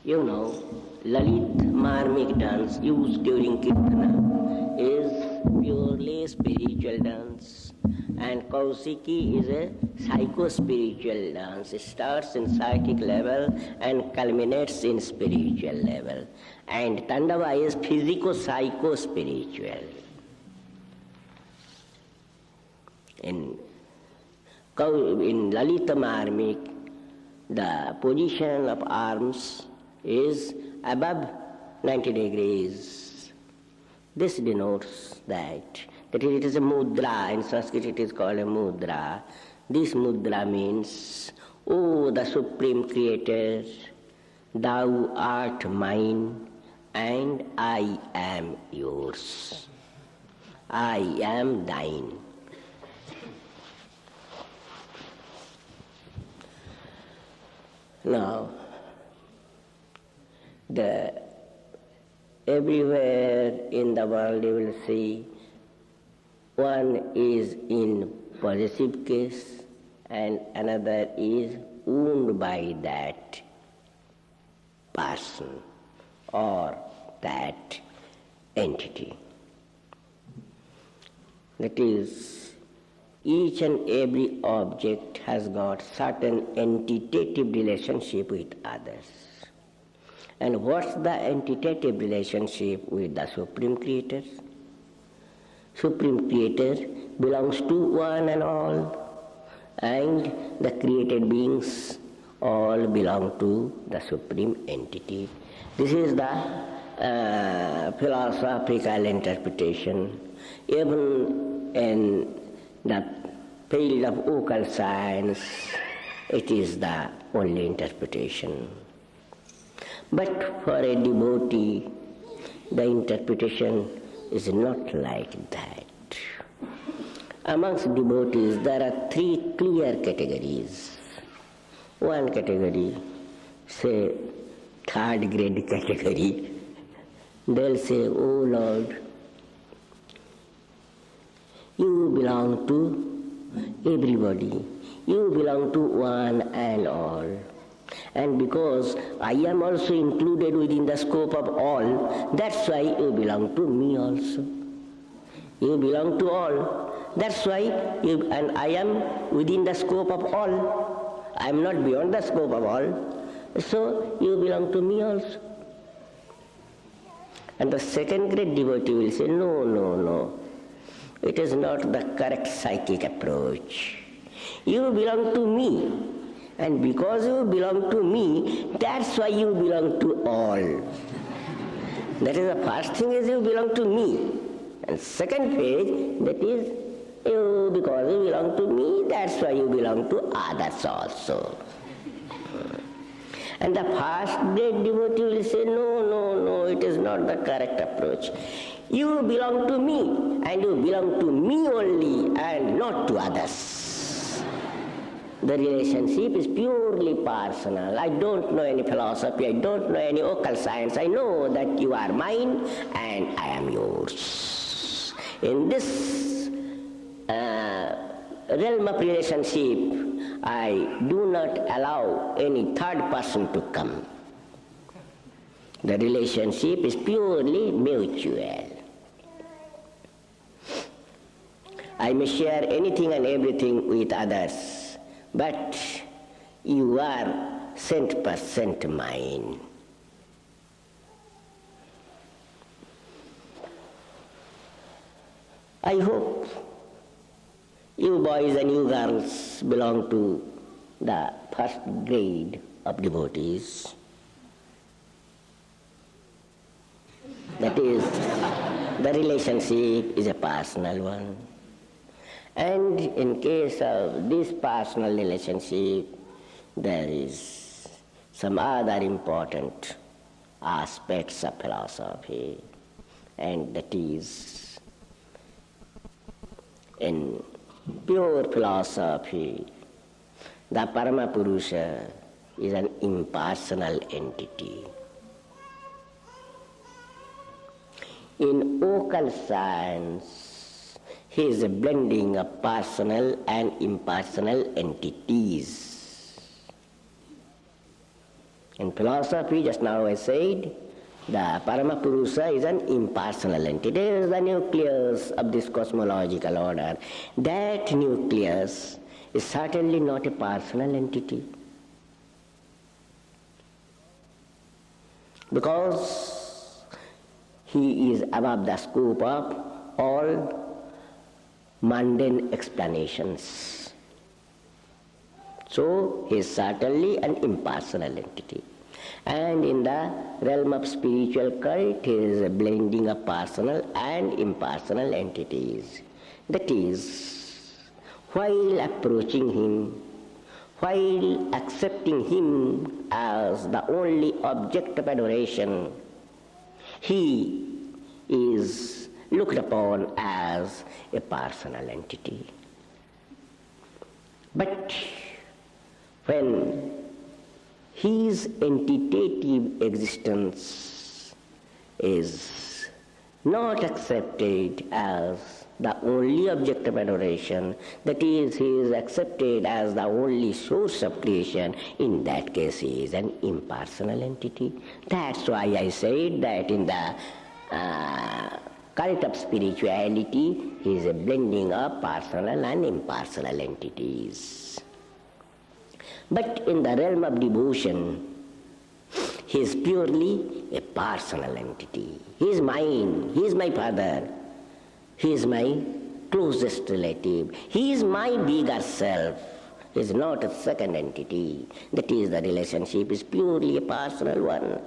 You know, Lalit Marmik dance used during Kiirtana is purely spiritual dance, and kaoshiki is a psycho-spiritual dance. It starts in psychic level and culminates in spiritual level. And Tandava is physico-psycho-spiritual. In Lalita Marmik, the position of arms is above 90 degrees. This denotes that it is a mudra. In Sanskrit it is called a mudra. This mudra means, O the Supreme Creator, Thou art mine and I am yours. I am thine. Now, everywhere in the world you will see one is in possessive case and another is owned by that person or that entity. That is, each and every object has got certain entitative relationship with others. And what's the entitative relationship with the Supreme Creator? Supreme Creator belongs to one and all, and the created beings all belong to the Supreme Entity. This is the philosophical interpretation. Even in the field of occult science, it is the only interpretation. But for a devotee, the interpretation is not like that. Amongst devotees, there are three clear categories. One category, say, third grade category, they'll say, Oh Lord, you belong to everybody. You belong to one and all. And because I am also included within the scope of all, that's why you belong to me also. You belong to all. That's why and I am within the scope of all. I am not beyond the scope of all. So you belong to me also. And the second grade devotee will say, No. It is not the correct psychic approach. You belong to me. And because you belong to me, that's why you belong to all. That is the first thing is you belong to me. And second phase, that is, because you belong to me, that's why you belong to others also. And the first grade devotee will say, No, it is not the correct approach. You belong to me, and you belong to me only, and not to others. The relationship is purely personal. I don't know any philosophy, I don't know any occult science. I know that you are mine, and I am yours. In this realm of relationship, I do not allow any third person to come. The relationship is purely mutual. I may share anything and everything with others, but you are 100% mine. I hope you boys and you girls belong to the first grade of devotees. That is, the relationship is a personal one. And in case of this personal relationship, there is some other important aspects of philosophy, and that is, in pure philosophy, the Paramapurusha is an impersonal entity. In occult science, he is a blending of personal and impersonal entities. In philosophy, just now I said, the Paramapurusha is an impersonal entity. It is the nucleus of this cosmological order. That nucleus is certainly not a personal entity. Because he is above the scope of all mundane explanations. So he is certainly an impersonal entity. And in the realm of spiritual cult, he is a blending of personal and impersonal entities. That is, while approaching him, while accepting him as the only object of adoration, he is looked upon as a personal entity. But when his entitative existence is not accepted as the only object of adoration, that is, he is accepted as the only source of creation, in that case he is an impersonal entity. That's why I said that in the cult of spirituality, he is a blending of personal and impersonal entities. But in the realm of devotion, he is purely a personal entity. He is mine, he is my father, he is my closest relative, he is my bigger self. He is not a second entity. That is, the relationship is purely a personal one.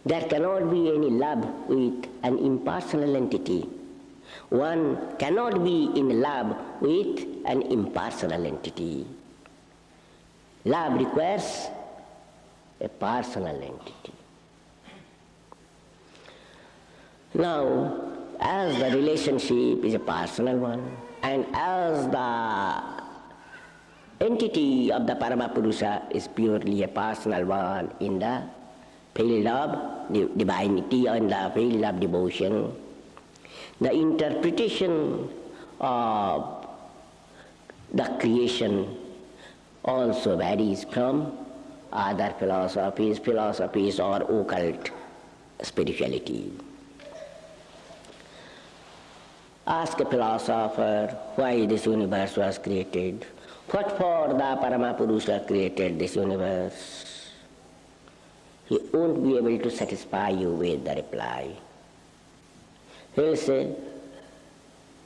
There cannot be any love with an impersonal entity. One cannot be in love with an impersonal entity. Love requires a personal entity. Now, as the relationship is a personal one, and as the entity of the Paramapurusha is purely a personal one in the field of divinity, or in the field of devotion, the interpretation of the creation also varies from other philosophies or occult spirituality. Ask a philosopher why this universe was created, what for the Paramapurusha created this universe. He won't be able to satisfy you with the reply. He will say,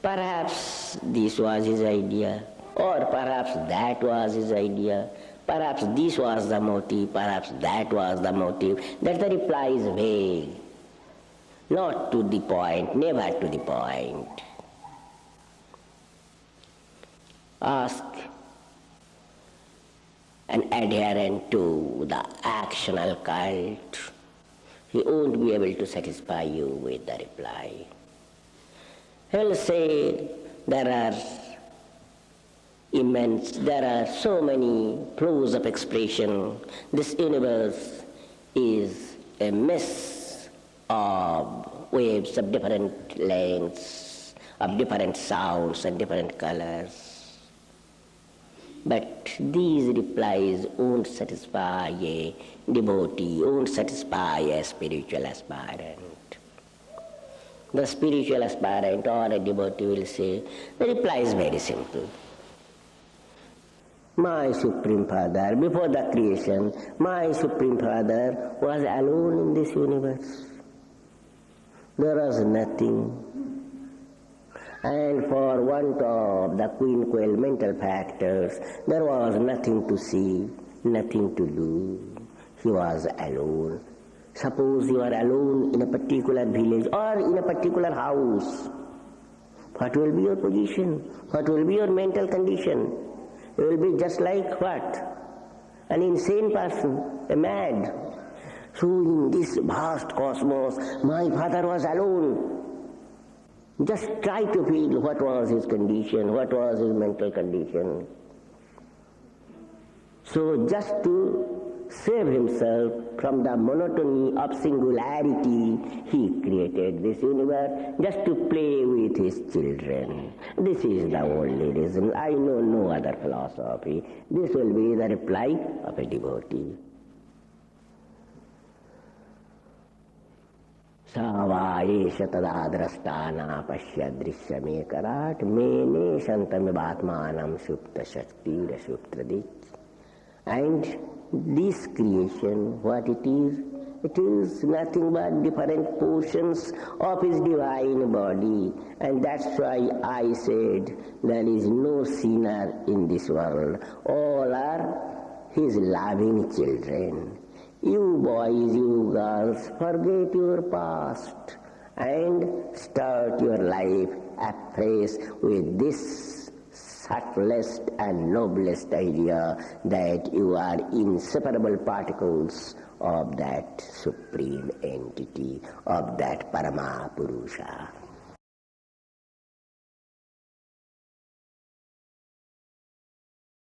perhaps this was his idea, or perhaps that was his idea, perhaps this was the motive, perhaps that was the motive. That the reply is vague, not to the point, never to the point. Ask an adherent to the actional cult, he won't be able to satisfy you with the reply. He will say, there are so many flows of expression. This universe is a mess of waves of different lengths, of different sounds and different colors. But these replies won't satisfy a devotee, won't satisfy a spiritual aspirant. The spiritual aspirant or a devotee will say, the reply is very simple. My Supreme Father, before the creation, my Supreme Father was alone in this universe. There was nothing. And for want of the quinquil mental factors, there was nothing to see, nothing to do. He was alone. Suppose you are alone in a particular village or in a particular house. What will be your position? What will be your mental condition? You will be just like what? An insane person, a mad. So in this vast cosmos, my father was alone. Just try to feel what was his condition, what was his mental condition. So just to save himself from the monotony of singularity, he created this universe just to play with his children. This is the only reason. I know no other philosophy. This will be the reply of a devotee. Savaesha tadadrastana pashyadrishyamekarat mene shantamibhatmanam supta shaktira suptradit. And this creation, what it is nothing but different portions of his divine body. And that's why I said there is no sinner in this world. All are his loving children. You boys, you girls, forget your past and start your life afresh with this subtlest and noblest idea that you are inseparable particles of that supreme entity, of that Parama Purusha.